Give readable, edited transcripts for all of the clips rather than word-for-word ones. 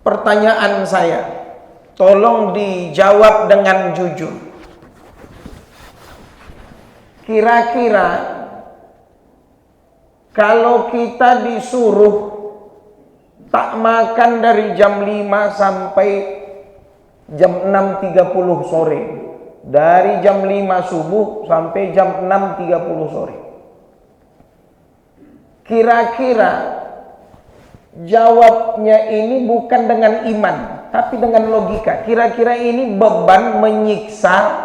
pertanyaan saya, tolong dijawab dengan jujur. Kira-kira kalau kita disuruh tak makan dari jam 5 sampai jam 6.30 sore, dari jam 5 subuh sampai jam 6.30 sore, kira-kira jawabnya ini bukan dengan iman tapi dengan logika. Kira-kira ini beban menyiksa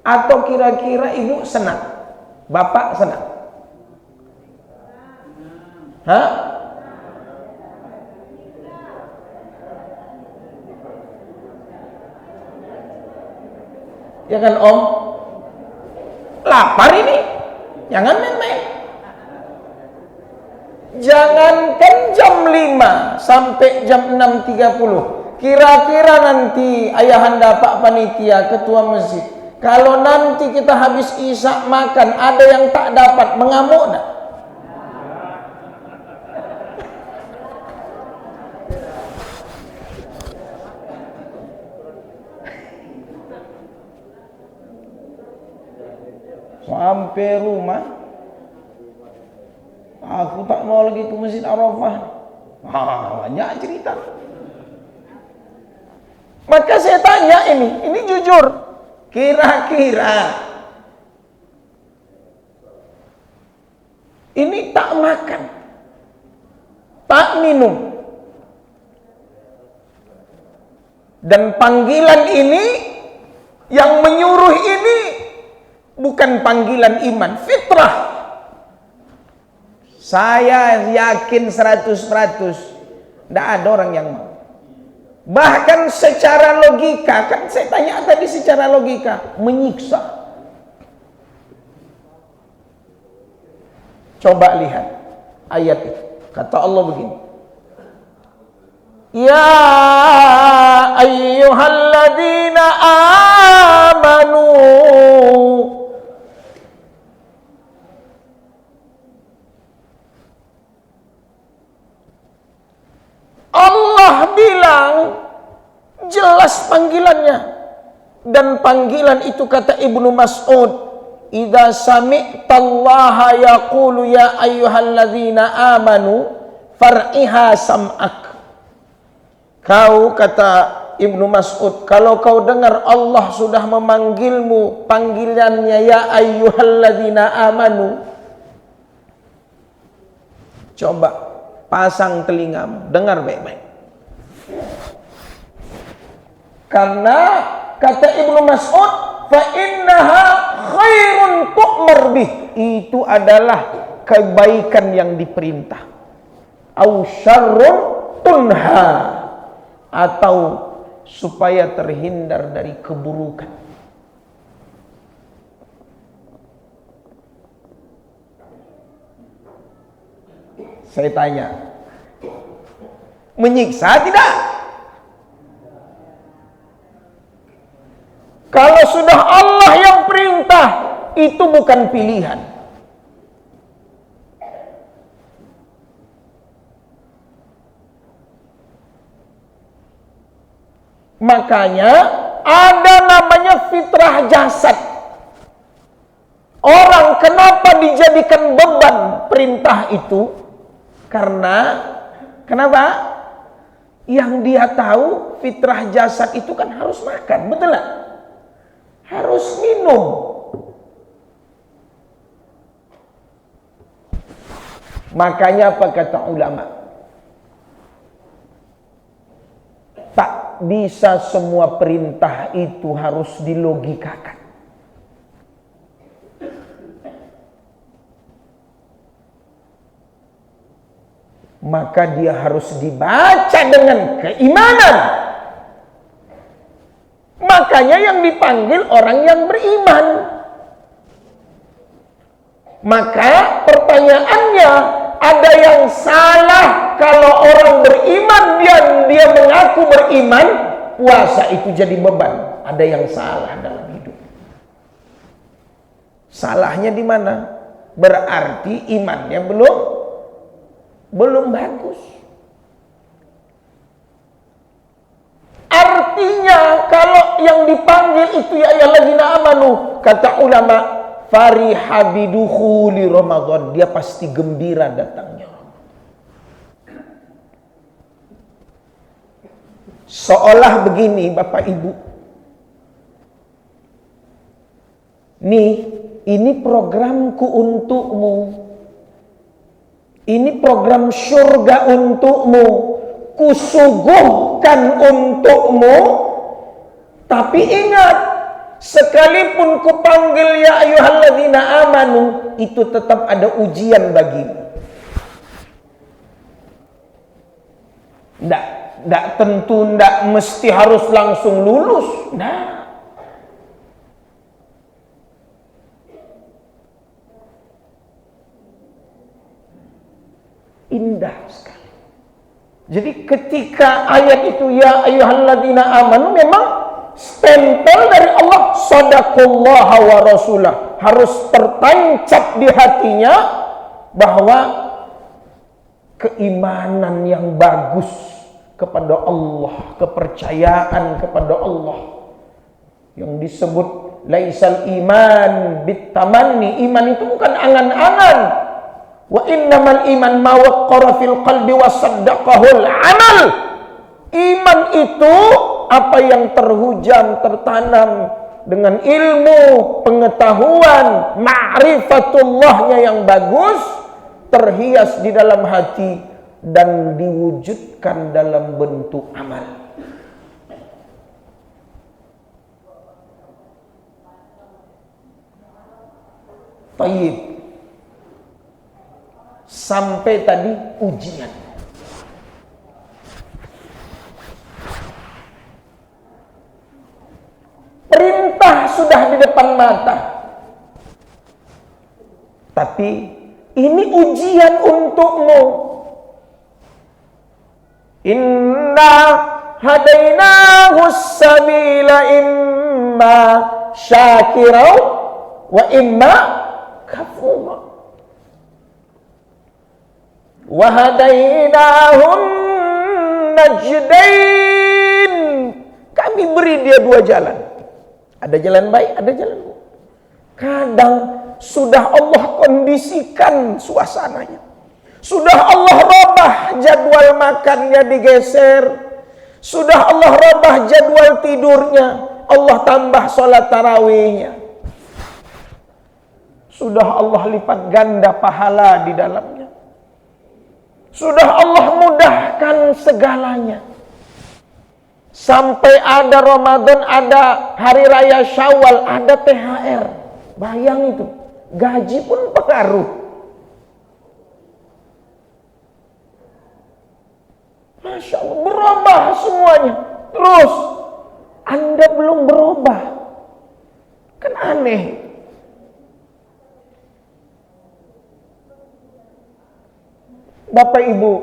atau kira-kira ibu senang, bapak senang? Hah? Ya kan Om? Lapar ini, jangan main-main. Jangankan jam 5 sampai jam 6.30. Kira-kira nanti ayahanda Pak Panitia, ketua masjid, kalau nanti kita habis isya makan, ada yang tak dapat, mengamuk tak? Sampai rumah, aku tak mau lagi ke Masjid Arafah. Banyak cerita. Maka saya tanya ini jujur. Kira-kira ini tak makan, tak minum, dan panggilan ini yang menyuruh ini bukan panggilan iman, fitrah. Saya yakin 100%, tidak ada orang yang mau. Bahkan secara logika, kan saya tanya tadi secara logika, menyiksa. Coba lihat ayat itu. Kata Allah begini. Ya ayyuhalladzina amanu Allah bilang jelas panggilannya, dan panggilan itu kata Ibnu Mas'ud, idza sami'tallaha yaqulu ya ayyuhalladzina amanu far'iha sam'ak. Kau, kata Ibnu Mas'ud, kalau kau dengar Allah sudah memanggilmu panggilannya ya ayyuhalladzina amanu, coba pasang telingamu, dengar baik-baik. Karena kata Ibnu Mas'ud, fa innaha khairun tu'mar bih, itu adalah kebaikan yang diperintah. Au syarrun tunha, atau supaya terhindar dari keburukan. Saya tanya, menyiksa tidak? Kalau sudah Allah yang perintah, itu bukan pilihan. Makanya ada namanya fitrah jasad. Orang kenapa dijadikan beban perintah itu? Karena kenapa? Yang dia tahu fitrah jasad itu kan harus makan, betul tak? Harus minum. Makanya apa kata ulama? Tak bisa semua perintah itu harus dilogikakan. Maka dia harus dibaca dengan keimanan. Makanya yang dipanggil orang yang beriman. Maka pertanyaannya, ada yang salah kalau orang beriman dia mengaku beriman, puasa itu jadi beban. Ada yang salah dalam hidup. Salahnya di mana? Berarti imannya belum bagus. yang dipanggil itu ya ayyuhalladzina amanu, kata ulama, fariha bidukhuli Ramadan, dia pasti gembira datangnya. Seolah begini Bapak Ibu, nih ini programku untukmu, ini program surga untukmu, kusuguhkan untukmu. Tapi ingat, sekalipun kupanggil ya ayyuhalladzina amanu, itu tetap ada ujian bagimu. Nggak tentu, nggak mesti harus langsung lulus. Nah, indah sekali. Jadi ketika ayat itu ya ayyuhalladzina amanu, memang stempel dari Allah, sadaqallaha wa rasulah, harus tertancap di hatinya bahwa keimanan yang bagus kepada Allah, kepercayaan kepada Allah yang disebut laisal iman bitamanni, iman itu bukan angan-angan. Wa innamal iman ma waqqara fil qalbi wa saddaqahul amal. Iman itu apa yang terhujam, tertanam dengan ilmu, pengetahuan, ma'rifatullahnya yang bagus, terhias di dalam hati dan diwujudkan dalam bentuk amal. Tayyib. Sampai tadi ujian. Perintah sudah di depan mata. Tapi ini ujian untukmu. Inna hadainahu sabila imma syakirau wa imma kafura. Wa hadainahum najdain. Kami beri dia dua jalan. Ada jalan baik, ada jalan buruk. Kadang sudah Allah kondisikan suasananya. Sudah Allah robah jadwal makannya digeser. Sudah Allah robah jadwal tidurnya. Allah tambah sholat tarawihnya. Sudah Allah lipat ganda pahala di dalamnya. Sudah Allah mudahkan segalanya. Sampai ada Ramadan, ada Hari Raya Syawal, ada THR. Bayang itu, gaji pun pengaruh. Masya Allah, berubah semuanya. Terus, Anda belum berubah. Kan aneh. Bapak Ibu,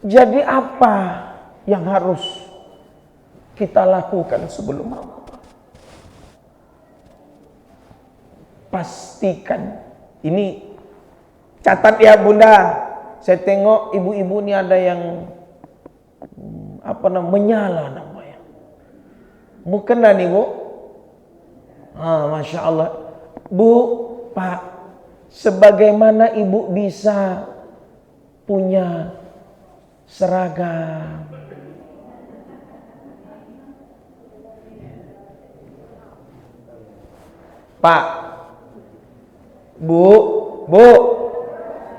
jadi apa yang harus kita lakukan sebelum Ramadan? Pastikan, ini catat ya Bunda. Saya tengok ibu-ibu ini ada yang menyala namanya. Mukena nih Bu. Masya Allah. Bu, Pak, sebagaimana ibu bisa punya seragam, Pak, Bu,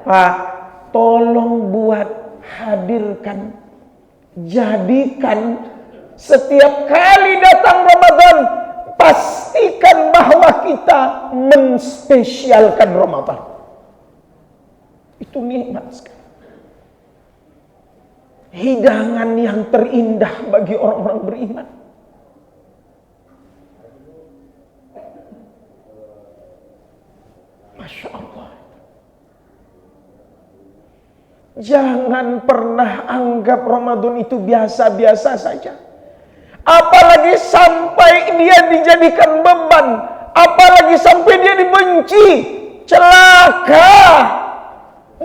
Pak, tolong buat hadirkan, jadikan setiap kali datang Ramadan, pastikan bahwa kita menspesialkan Ramadan. Itu nikmat sekali. Hidangan yang terindah bagi orang-orang beriman. Masya Allah. Jangan pernah anggap Ramadan itu biasa-biasa saja. Apalagi sampai dia dijadikan beban. Apalagi sampai dia dibenci. Celaka.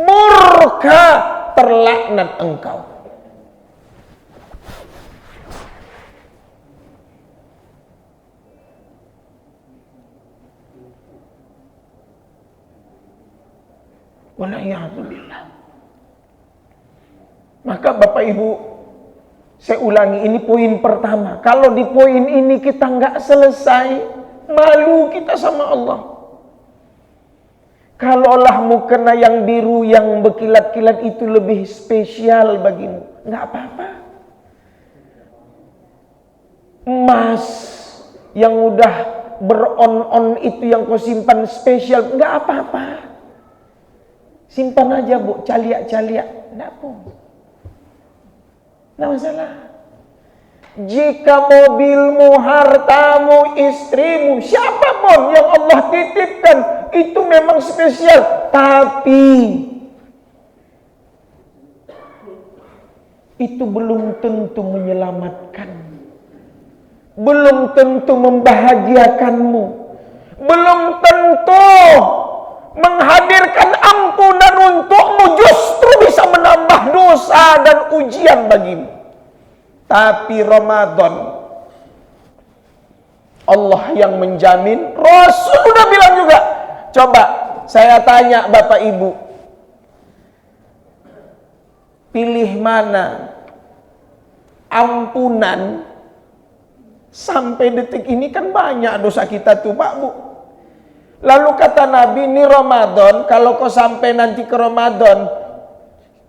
Murka. Terlaknat engkau. Wala'iyahzubillah. Maka Bapak Ibu, saya ulangi, ini poin pertama. Kalau di poin ini kita nggak selesai, malu kita sama Allah. Kalaulah mukena yang biru yang berkilat-kilat itu lebih spesial bagimu, nggak apa-apa. Emas yang udah beron-on itu yang kau simpan spesial, nggak apa-apa. Simpan aja Bu, caliak-caliak, nggak apa. Nggak masalah. Jika mobilmu, hartamu, istrimu, siapapun yang Allah titipkan, itu memang spesial. Tapi itu belum tentu menyelamatkan. Belum tentu membahagiakanmu. Belum tentu menghadirkan ampunan untukmu, justru bisa menambah dosa dan ujian bagimu. Tapi Ramadan, Allah yang menjamin. Rasul udah bilang juga. Coba saya tanya Bapak Ibu, pilih mana ampunan? Sampai detik ini kan banyak dosa kita tuh Pak Bu. Lalu kata Nabi, ini Ramadan, kalau kau sampai nanti ke Ramadan,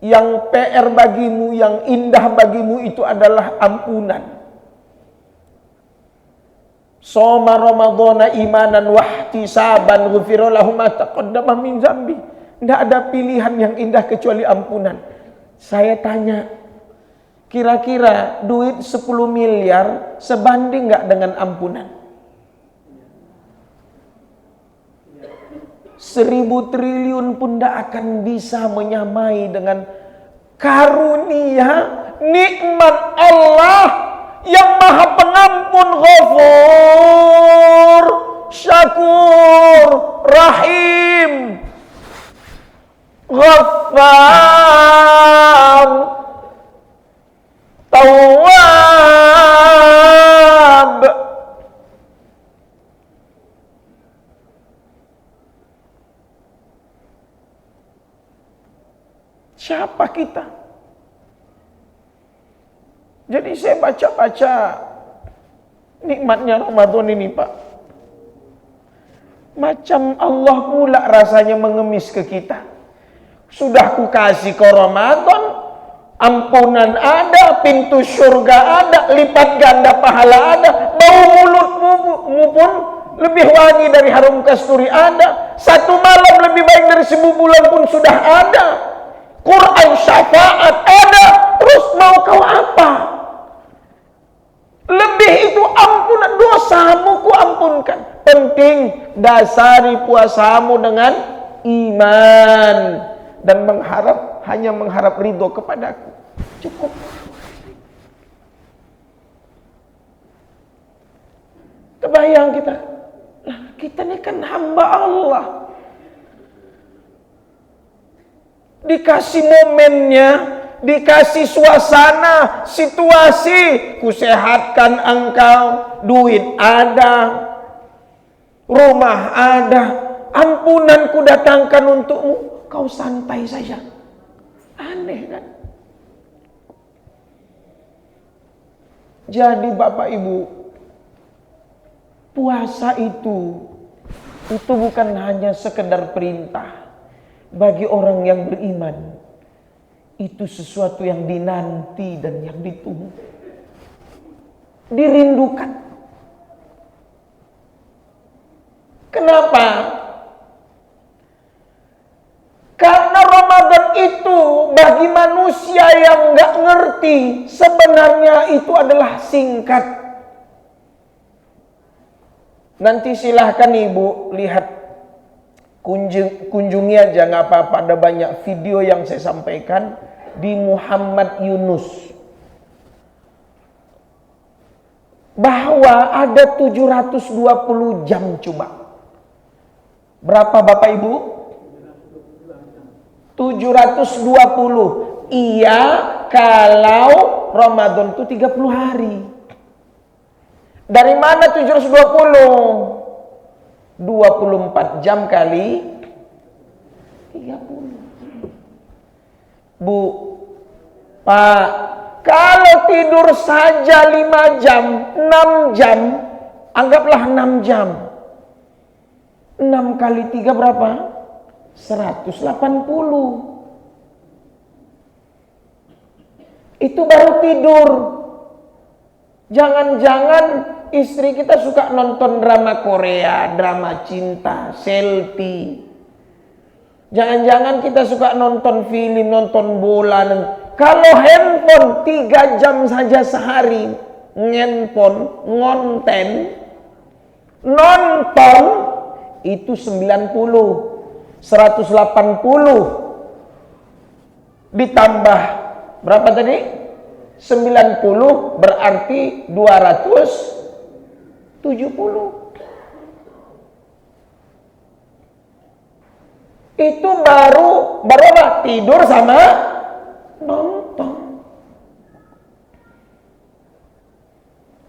yang PR bagimu, yang indah bagimu itu adalah ampunan. Soma Ramadhana imanan wahtisaban ghufira lahu ma taqaddama min dzambi. Tidak ada pilihan yang indah kecuali ampunan. Saya tanya, kira-kira duit 10 miliar sebanding nggak dengan ampunan? 1000 triliun pun tidak akan bisa menyamai dengan karunia nikmat Allah yang Maha Pengampun, Ghafur, Syakur, Rahim, Ghaffar, Tawwab. Siapa kita? Jadi saya baca-baca nikmatnya Ramadan ini Pak. Macam Allah pula rasanya mengemis ke kita. Sudah ku kasih ke Ramadan, ampunan ada, pintu surga ada, lipat ganda pahala ada, bau mulutmu pun lebih wangi dari harum kasturi ada, 1 malam lebih baik dari 1000 bulan pun sudah ada, Quran syafaat ada, terus mau kau apa? Lebih itu ampunan, dosamu ku ampunkan. Penting dasari puasamu dengan iman dan hanya mengharap ridho kepadaku. Cukup. Kebayang kita ini kan hamba Allah. Dikasih momennya, dikasih suasana, situasi, kusehatkan engkau, duit ada, rumah ada, ampunan ku datangkan untukmu, kau santai saja. Aneh kan? Jadi Bapak Ibu, puasa itu bukan hanya sekedar perintah. Bagi orang yang beriman, itu sesuatu yang dinanti dan yang ditunggu, dirindukan. Kenapa? Karena Ramadan itu bagi manusia yang nggak ngerti, sebenarnya itu adalah singkat. Nanti silahkan Ibu lihat, kunjungi aja nggak apa-apa. Ada banyak video yang saya sampaikan di Muhammad Yunus, bahwa ada 720 jam coba. Berapa Bapak Ibu? 720. Iya, kalau Ramadan itu 30 hari. Dari mana 720? 24 jam kali 30. Bu, Pak, kalau tidur saja 5 jam, 6 jam, anggaplah 6 jam. 6 kali 3 berapa? 180. Itu baru tidur. Jangan-jangan istri kita suka nonton drama Korea, drama cinta, selfie. Jangan-jangan kita suka nonton film, nonton bola. Kalau handphone 3 jam saja sehari, nonton, itu 90. 180 ditambah berapa tadi? 90 berarti 270. Itu baru apa? Tidur sama nonton.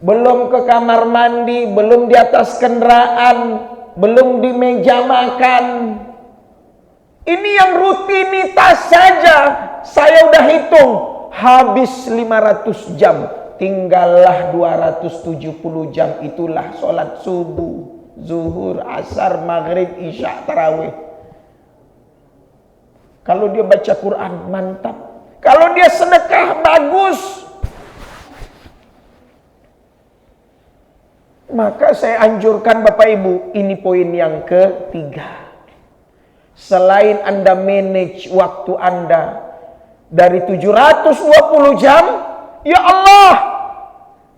Belum ke kamar mandi, belum di atas kendaraan, belum di meja makan. Ini yang rutinitas saja. Saya udah hitung, habis 500 jam. Tinggallah 270 jam. Itulah sholat subuh, zuhur, asar, maghrib, isya, tarawih. Kalau dia baca Quran, mantap. Kalau dia sedekah, bagus. Maka saya anjurkan Bapak Ibu, ini poin yang ketiga. Selain Anda manage waktu Anda dari 720 jam, ya Allah,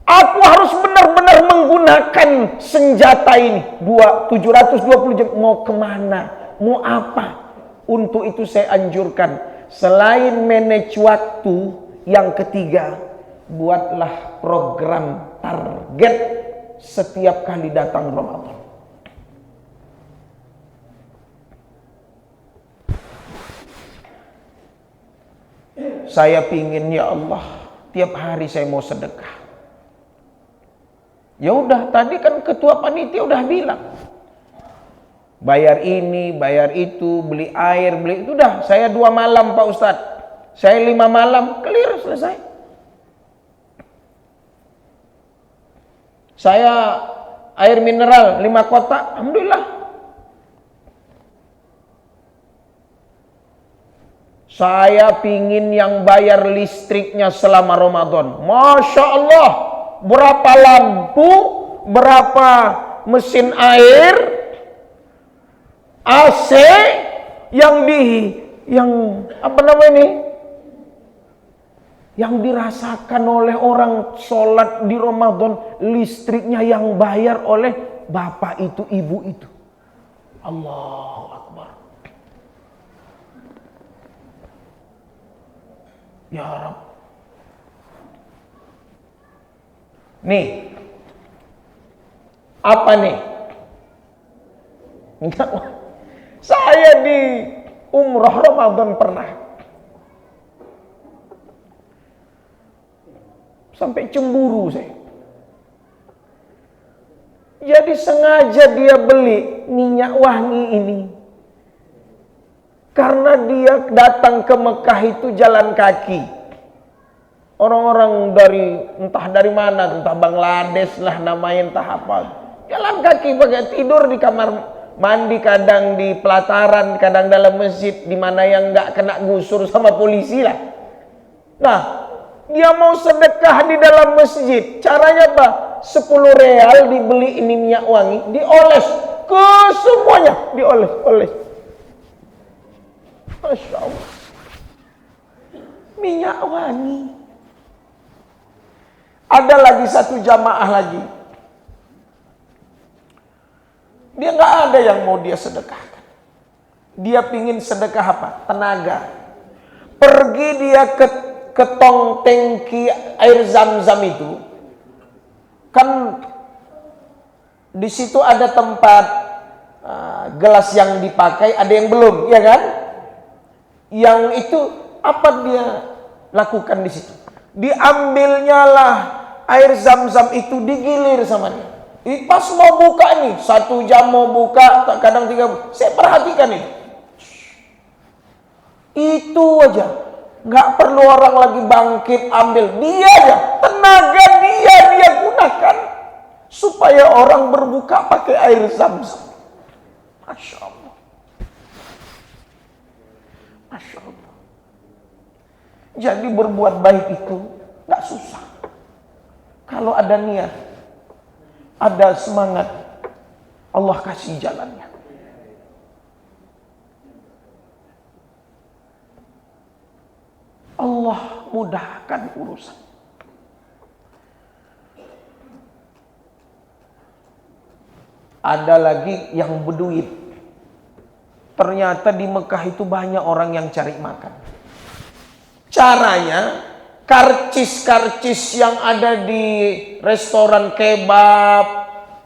aku harus benar-benar menggunakan senjata ini. 720 jam, mau kemana? Mau apa? Untuk itu saya anjurkan, selain manage waktu, yang ketiga, buatlah program target setiap kali datang Ramadan. Saya pingin, ya Allah, tiap hari saya mau sedekah. Ya udah, tadi kan ketua panitia udah bilang, bayar ini, bayar itu, beli air, beli itu. Udah, saya 2 malam Pak Ustadz, saya 5 malam, clear, selesai. Saya air mineral 5 kotak, alhamdulillah. Saya pingin yang bayar listriknya selama Ramadan. Masya Allah, berapa lampu, berapa mesin air, AC, yang apa namanya ini? Yang dirasakan oleh orang sholat di Ramadan, listriknya yang bayar oleh bapak itu, ibu itu. Allahu Akbar. Ya Rabb. Nih, apa nih? Saya di umrah Ramadan pernah. Sampai cemburu saya. Jadi sengaja dia beli minyak wangi ini. Karena dia datang ke Mekah itu jalan kaki. Orang-orang entah dari mana, entah Bangladesh lah namanya, entah apa. Jalan kaki pakai tidur di kamar mandi, kadang di pelataran, kadang dalam masjid, di mana yang nggak kena gusur sama polisi lah. Nah, dia mau sedekah di dalam masjid. Caranya apa? 10 real dibeli ini minyak wangi, dioles ke semuanya, dioles. Masya Allah. Minyak wangi. Ada lagi satu jamaah lagi. Dia nggak ada yang mau dia sedekahkan. Dia pingin sedekah apa? Tenaga. Pergi dia ke tong tangki air zam-zam itu. Kan di situ ada tempat gelas yang dipakai, ada yang belum, ya kan? Yang itu apa dia lakukan di situ? Diambilnya lah air zam-zam itu, digilir sama dia. Pas mau buka nih, 1 jam mau buka, kadang 3. Saya perhatikan itu. Itu aja. Nggak perlu orang lagi bangkit, ambil. Dia aja, tenaga dia gunakan. Supaya orang berbuka pakai air Zam-Zam. Masya Allah. Masya Allah. Jadi berbuat baik itu nggak susah. Kalau ada niat, ada semangat, Allah kasih jalannya. Allah mudahkan urusan. Ada lagi yang berduit. Ternyata di Mekah itu banyak orang yang cari makan. Caranya, karcis-karcis yang ada di restoran kebab,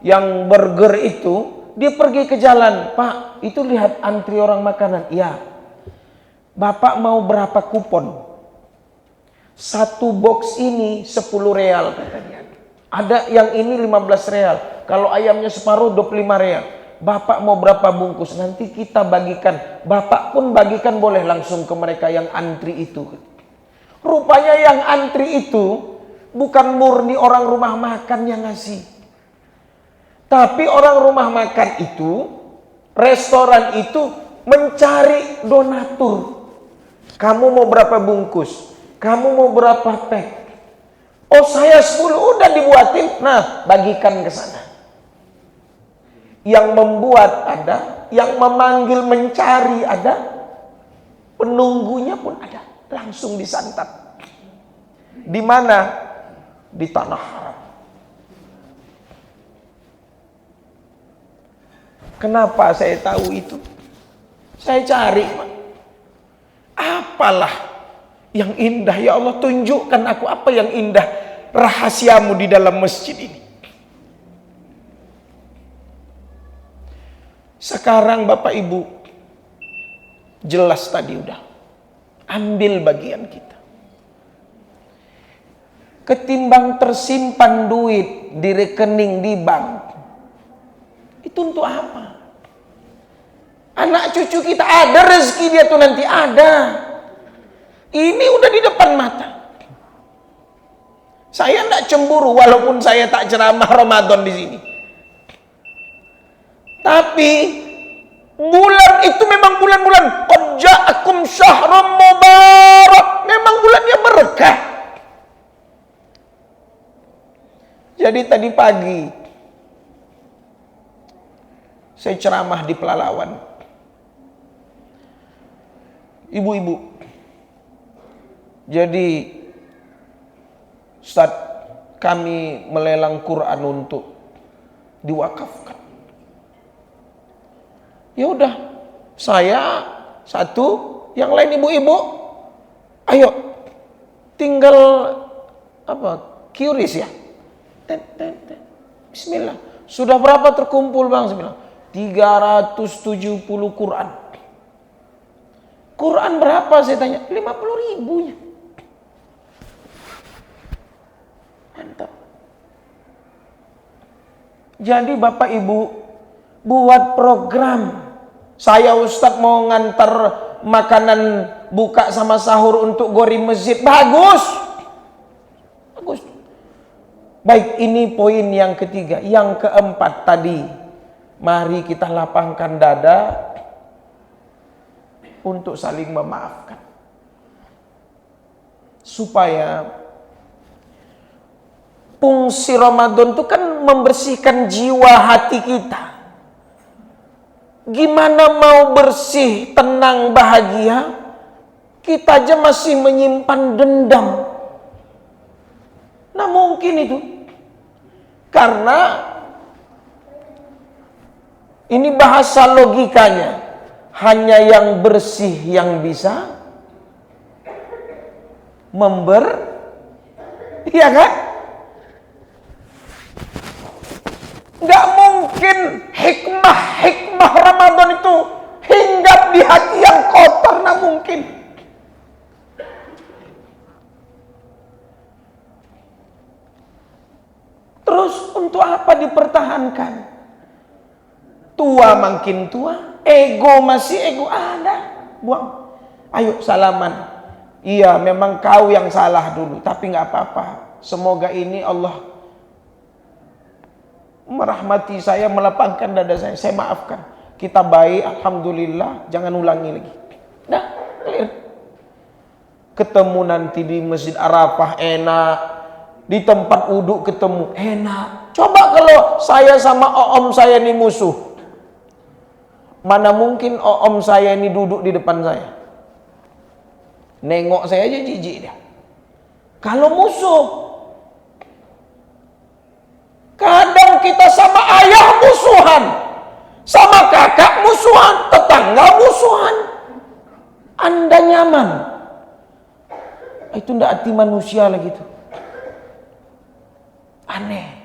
yang burger itu, dia pergi ke jalan. Pak, itu lihat antri orang makanan. Iya. Bapak mau berapa kupon? Satu box ini 10 real katanya. Ada yang ini 15 real. Kalau ayamnya separuh 25 real. Bapak mau berapa bungkus? Nanti kita bagikan. Bapak pun bagikan boleh langsung ke mereka yang antri itu. Rupanya yang antri itu bukan murni orang rumah makan yang ngasih. Tapi orang rumah makan itu, restoran itu mencari donatur. Kamu mau berapa bungkus? Kamu mau berapa pack? Oh, saya 10 udah dibuatin. Nah, bagikan ke sana. Yang membuat ada, yang memanggil mencari ada, penunggunya pun ada. Langsung disantap. Di mana? Di tanah haram. Kenapa saya tahu itu? Saya cari. Apalah yang indah, ya Allah, tunjukkan aku apa yang indah rahasiamu di dalam masjid ini. Sekarang Bapak Ibu, jelas tadi udah, ambil bagian kita. Ketimbang tersimpan duit di rekening di bank, itu untuk apa? Anak cucu kita ada rezeki dia tuh nanti ada. Ini udah di depan mata. Saya tidak cemburu walaupun saya tak ceramah Ramadan di sini. Tapi bulan itu memang bulan-bulan qad ja'akum syahrun mubarak. Memang bulannya berkah. Jadi tadi pagi saya ceramah di Pelalawan. Ibu-ibu, jadi Ustaz, kami melelang Quran untuk diwakafkan. Ya udah, saya satu, yang lain ibu-ibu, ayo, tinggal QRIS ya. Bismillah. Sudah berapa terkumpul bang? Saya bilang 370 Quran. Quran berapa? Saya tanya. 50.000-nya. Mantap. Jadi Bapak Ibu, buat program. Saya Ustadz mau ngantar makanan buka sama sahur untuk gori masjid. Bagus. Bagus. Baik, ini poin yang ketiga. Yang keempat tadi, mari kita lapangkan dada untuk saling memaafkan. Supaya fungsi Ramadan itu kan membersihkan jiwa hati kita. Gimana mau bersih, tenang, bahagia, kita aja masih menyimpan dendam. Nah mungkin itu karena ini bahasa logikanya, hanya yang bersih yang bisa iya kan? Nggak mungkin hikmah Ramadan itu hinggap di hati yang kotor, nggak mungkin. Terus untuk apa dipertahankan? Tua makin tua, ego masih ego ada, buang. Ayo salaman. Iya, memang kau yang salah dulu, tapi nggak apa-apa. Semoga ini Allah merahmati saya, melapangkan dada saya maafkan. Kita baik, alhamdulillah, jangan ulangi lagi. Dah, clear. Ketemu nanti di Masjid Arafah enak, di tempat wudhu ketemu enak. Coba kalau saya sama om saya ini musuh, mana mungkin om saya ini duduk di depan saya? Nengok saya aja jijik dia. Kalau musuh, kadang kita sama ayah musuhan, sama kakak musuhan, tetangga musuhan. Anda nyaman. Itu ndak hati manusia lagi tuh. Aneh.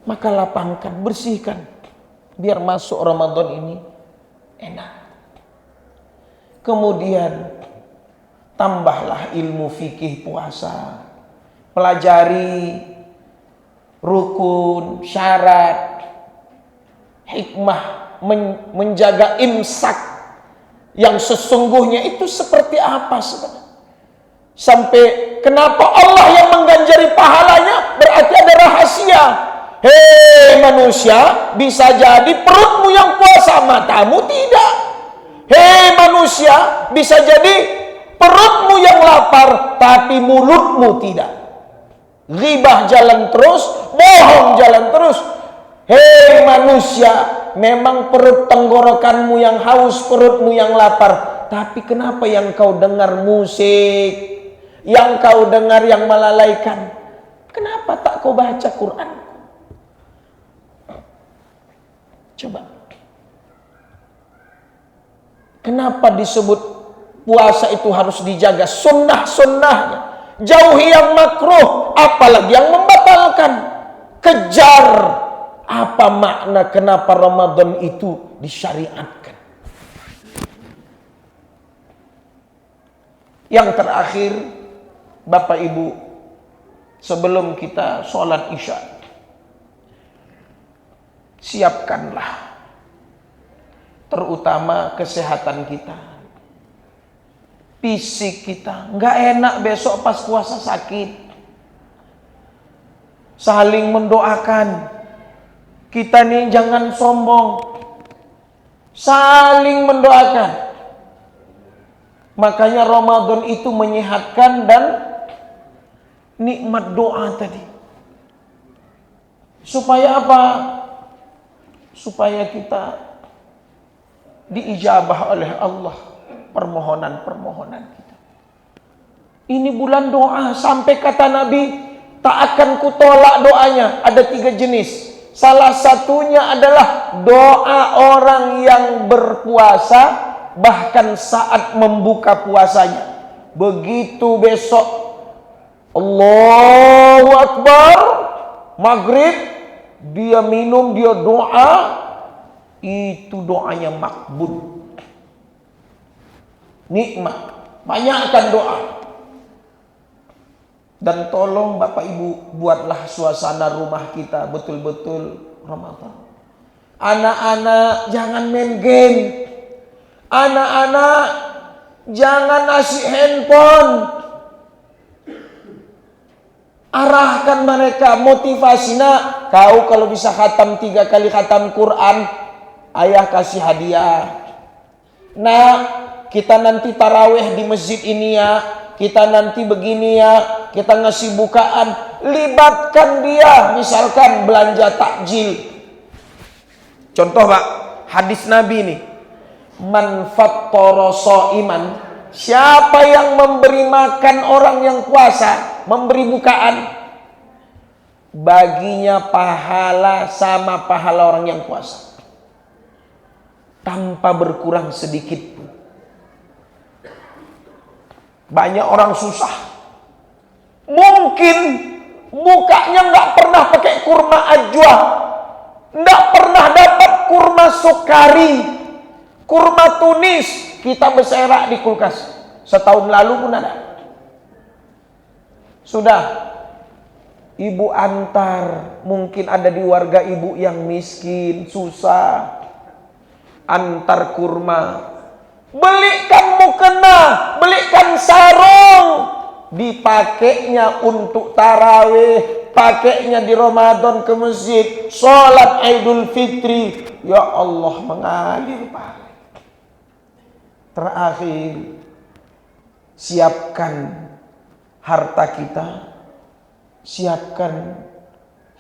Maka lapangkan, bersihkan, biar masuk Ramadan ini enak. Kemudian tambahlah ilmu fikih puasa, pelajari rukun, syarat, hikmah menjaga imsak yang sesungguhnya itu seperti apa sebenarnya. Sampai kenapa Allah yang mengganjari pahalanya, berarti ada rahasia. Hei manusia, bisa jadi perutmu yang puasa, matamu tidak. Hei manusia, bisa jadi perutmu yang lapar, tapi mulutmu tidak. Ghibah jalan terus, bohong jalan terus. Hei manusia, memang perut tenggorokanmu yang haus, perutmu yang lapar. Tapi kenapa yang kau dengar musik, yang kau dengar yang melalaikan? Kenapa tak kau baca Quran? Coba. Kenapa disebut puasa itu harus dijaga sunnah-sunnahnya? Jauhi yang makruh, apalagi yang membatalkan. Kejar apa makna kenapa Ramadan itu disyariatkan. Yang terakhir, Bapak Ibu, sebelum kita sholat Isya, siapkanlah terutama kesehatan kita, fisik kita. Nggak enak besok pas puasa sakit. Saling mendoakan. Kita nih jangan sombong, saling mendoakan. Makanya Ramadan itu menyehatkan dan nikmat doa tadi. Supaya apa? Supaya kita diijabah oleh Allah permohonan-permohonan kita. Ini bulan doa, sampai kata Nabi, tak akan kutolak doanya. Ada 3 jenis. Salah satunya adalah doa orang yang berpuasa bahkan saat membuka puasanya. Begitu besok Allahu Akbar, maghrib, dia minum, dia doa, itu doanya makbul. Nikmat. Banyakkan doa. Dan tolong Bapak Ibu, buatlah suasana rumah kita betul-betul Ramadan. Anak-anak jangan main game. Anak-anak jangan ngasih handphone. Arahkan mereka, motivasinya. Kau kalau bisa khatam 3 kali khatam Quran, ayah kasih hadiah. Nah, kita nanti tarawih di masjid ini ya. Kita nanti begini ya, kita ngasih bukaan, libatkan dia, misalkan belanja takjil. Contoh Pak, hadis Nabi nih, man fattara shaiman, siapa yang memberi makan orang yang puasa, memberi bukaan, baginya pahala sama pahala orang yang puasa, tanpa berkurang sedikit pun. Banyak orang susah, mungkin mukanya nggak pernah pakai kurma ajwa, nggak pernah dapat kurma sukari, kurma tunis, kita berserak di kulkas. Setahun lalu pun ada. Sudah, ibu antar, mungkin ada di warga ibu yang miskin, susah, antar kurma. Belikan mukena, belikan sarung. Dipakainya untuk tarawih, pakainya di Ramadan ke masjid, sholat Idul Fitri. Ya Allah, mengalir pahala. Terakhir, siapkan harta kita, siapkan,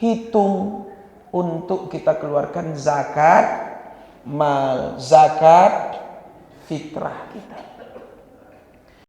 hitung untuk kita keluarkan zakat mal, zakat fitrah kita.